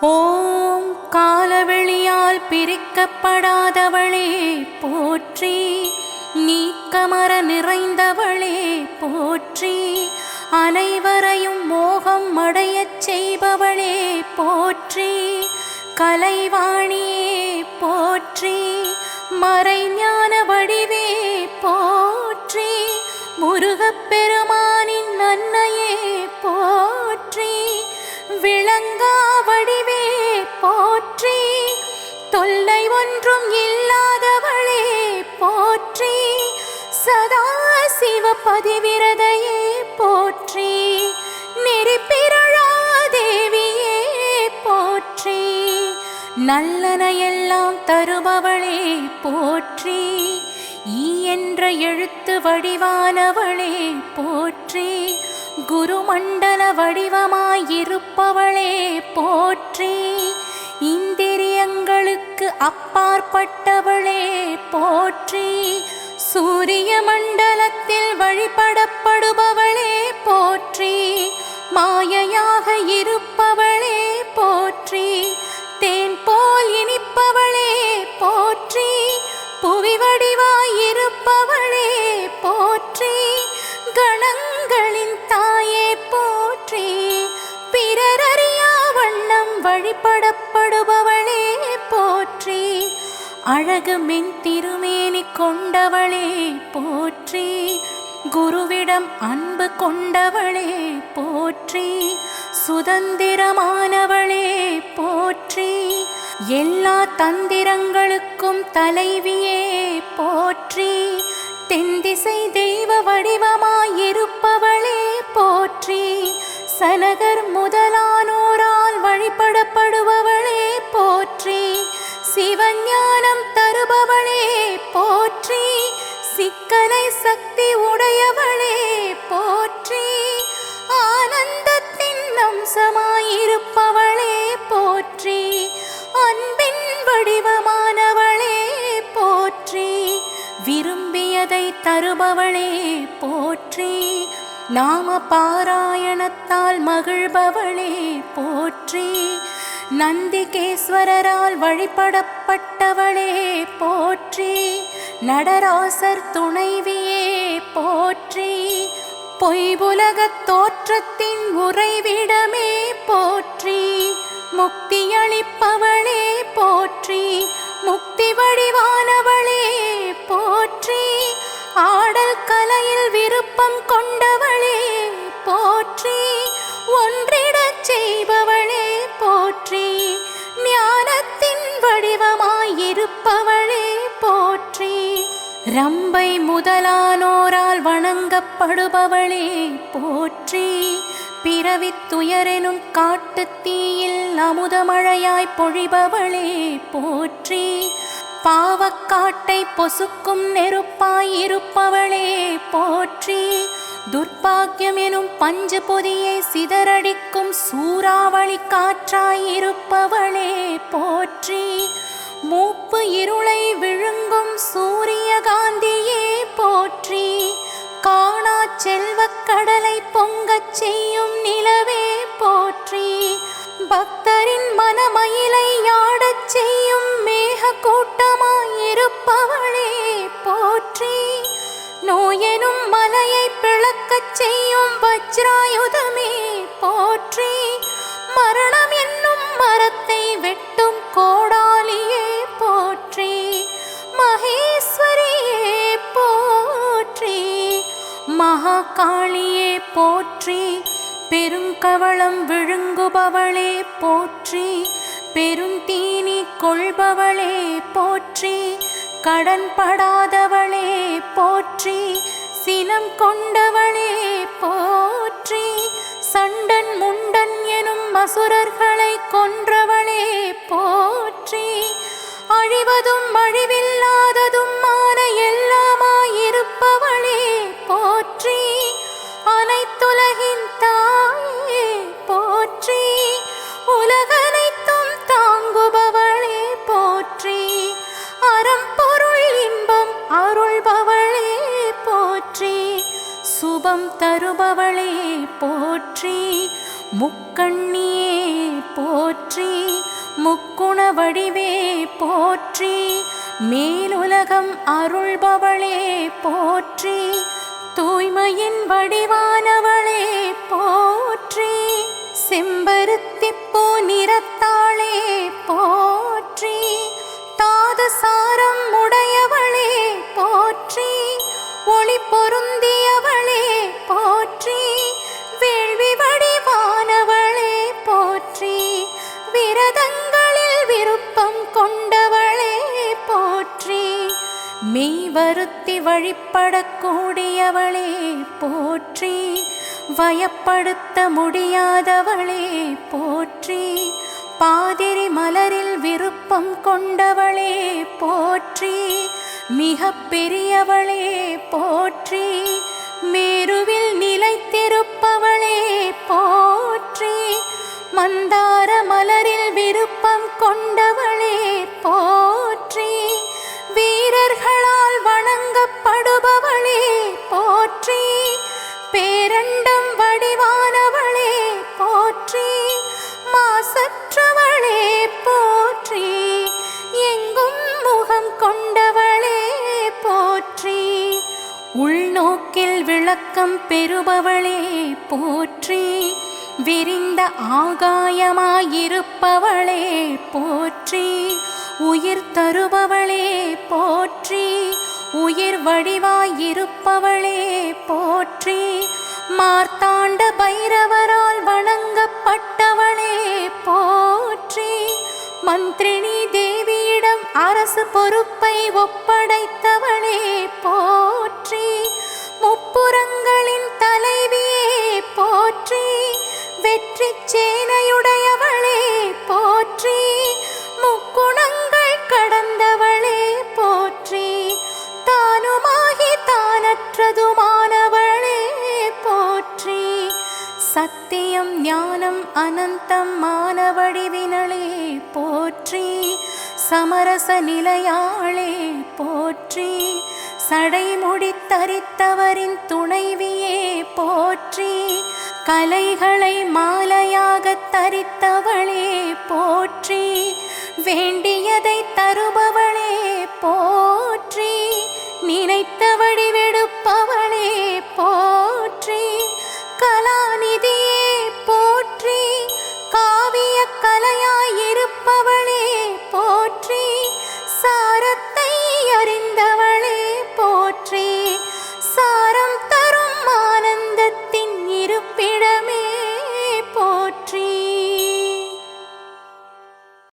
ஓம் காலவெளியால் பிரிக்கப்படாதவளே போற்றி, நீக்கமர நிறைந்தவளே போற்றி, அனைவரையும் மோகம் அடையச் செய்பவளே போற்றி, கலைவாணியே போற்றி, மறைஞான வடிவே போற்றி, முருகப்பெருமானின் அன்னையே போற்றி, விளங்கா வடிவே போற்றி, தொல்லை ஒன்றும் இல்லாதவளே போற்றி, சதா சிவ பதிவிரதையே போற்றி, நெறிப்பிரளா தேவியே போற்றி, நல்லனையெல்லாம் தருபவளே போற்றி, ஈ என்ற எழுத்து வடிவானவளே போற்றி, குருமண்டல வடிவமாயிருப்பவளே போற்றி, இந்திரியங்களுக்கு அப்பாற்பட்டவளே போற்றி, சூரிய மண்டலத்தில் வழிபடப்படுபவளே போற்றி, மாயையாக இருப்பவளே போற்றி, தேன் போல் இனிப்பவளே போற்றி, புவி வடிவாயிருப்பவளே போற்றி, கணங்களின் தாயே போற்றி, பிறரறியா வண்ணம் வழிபடப்படுபவளே போற்றி, அழகு மென் திருமேனி கொண்டவளே போற்றி, குருவிடம் அன்பு கொண்டவளே போற்றி, சுதந்திரமானவளே போற்றி, எல்லா தந்திரங்களுக்கும் தலைவியே போற்றி, தென்திசை தெய்வ வடிவமாயிருப்பவளே போற்றி, சனகர் முதலானோரால் வழிபடப்படுபவளே போற்றி, சிவஞானம் தருபவளே போற்றி, சிக்கலை சக்தி உடையவளே போற்றி, ஆனந்தத்தின் அம்சமாயிருப்பவளே போற்றி, அன்பின் வடிவமானவளே போற்றி, விரும்பியதை தருபவளே போற்றி, நாம பாராயணத்தால் மகிழ்பவளே போற்றி, நந்திகேஸ்வரரால் வழிபடப்பட்டவளே போற்றி, நடராசர் துணைவியே போற்றி, பொய்வுலகத் தோற்றத்தின் உறைவிடமே போற்றி, முக்தியளிப்பவளே போற்றி, முக்தி வடிவானவளே போற்றி, ஆடல் கலையில் விருப்பம் கொண்டவளே போற்றி, ஒன்றிடச் செய்பவளே போற்றி, ஞானத்தின் வடிவமாயிருப்பவளே போற்றி, ரம்பை முதலானோரால் வணங்கப்படுபவளே போற்றி, பிறவித் துயரெனும் காட்டுத் தீயில் அமுதமழையாய் பொழிபவளே போற்றி, பாவக்காட்டை பொசுக்கும் நெருப்பாயிருப்பவளே போற்றி, துர்பாக்கியம் எனும் பஞ்சு பொதியை சிதறடிக்கும் சூறாவளி காற்றாயிருப்பவளே போற்றி, மூப்பு இருளை விழுங்கும் சூரியகாந்தியே போற்றி, காணா செல்வக் கடலை பொங்கச் செய்யும் நிலவே போற்றி, பக்தரின் மனமயிலை ஆடச் செய்யும் மேக கூட்டமாயிருப்பவளே போற்றி, நோயெனும் மலையை பிளக்கச் செய்யும் வஜ்ராயுதமே போற்றி, மரணம் என்னும் மரத்தை வெட்டும் கோடாலியே போற்றி, மகேஸ்வரியே போற்றி, மகாகாளியே போற்றி, பெருங்கவளம் விழுங்குபவளே போற்றி, பெருந்தீனி கொள்பவளே போற்றி, கடன் படாதவளே போற்றி, சினம் கொண்டவளே போற்றி, சண்டன் முண்டன் எனும் அசுரர்களை கொன்றவளே போற்றி, அழிவதும் அழிவில்லாததும் ஆன எல்லாமாயிருப்பவளே போற்றி, அனைத்துலகின் தாயே போற்றி, உலகனைத்தும் தாங்குபவளே போற்றி, அறம்பொருள் இன்பம் அருள்பவளே போற்றி, சுபம் தருபவளே போற்றி, முக்கண்ணியே போற்றி. முக்குண வடிவே போற்றி, மேலுலகம் அருள்பவளே போற்றி, தூய்மையின் வடிவானவளே போற்றி, செம்பருத்திப்பூ நிறத்தாளே போற்றி, தாது சாரம் உடையவளே போற்றி, ஒளி பொருந்தியவளே போற்றி, வேள்வி வடிவானவளே போற்றி, விரதங்களில் விருப்பம் கொண்டவளே போற்றி, மெய் வருத்தி வழிபடக்கூடியவளே போற்றி, வயப்படுத்த முடியாதவளே போற்றி, பாதிரி மலரில் விருப்பம் கொண்டவளே போற்றி, மிக பெரியவளே போற்றி, மேருவில் நிலைத்திருப்பவளே போற்றி, மந்தார மலரில் விருப்பம் கொண்டவளே போற்றி, வீரர்களால் வணங்கப்படுபவளே போற்றி, பேரண்டம் வடிவானவளே போற்றி, மாசற்றவளே போற்றி, எங்கும் முகம் கொண்டவளே போற்றி, உள்நோக்கில் விளக்கம் பெறுபவளே போற்றி, விரிந்த ஆகாயமாயிருப்பவளே போற்றி, உயிர் தருபவளே போற்றி, உயிர் வடிவாயிருப்பவளே போற்றி, மார்த்தாண்ட பைரவரால் வணங்கப்பட்டவளே போற்றி, மந்திரினி தேவியிடம் அரசு பொறுப்பை ஒப்படைத்தவளே போற்றி, முப்புரங்களின் தலைவியே போற்றி, வெற்றி சேனையுடையவளே போற்றி, முக்குணங்கள் கடந்தவளே போற்றி, தானுமாகி தானற்றதுமானவளே போற்றி, சத்தியம் ஞானம் அனந்தம் மானவடிவினளே போற்றி, சமரச நிலையாளே போற்றி, சடைமுடி தரித்தவரின் துணைவியே போற்றி, கலைகளை மாலையாக தரித்தவளே போற்றி, வேண்டியதை தருபவளே போற்றி, நினைத்த வடிவெடுப்பவளே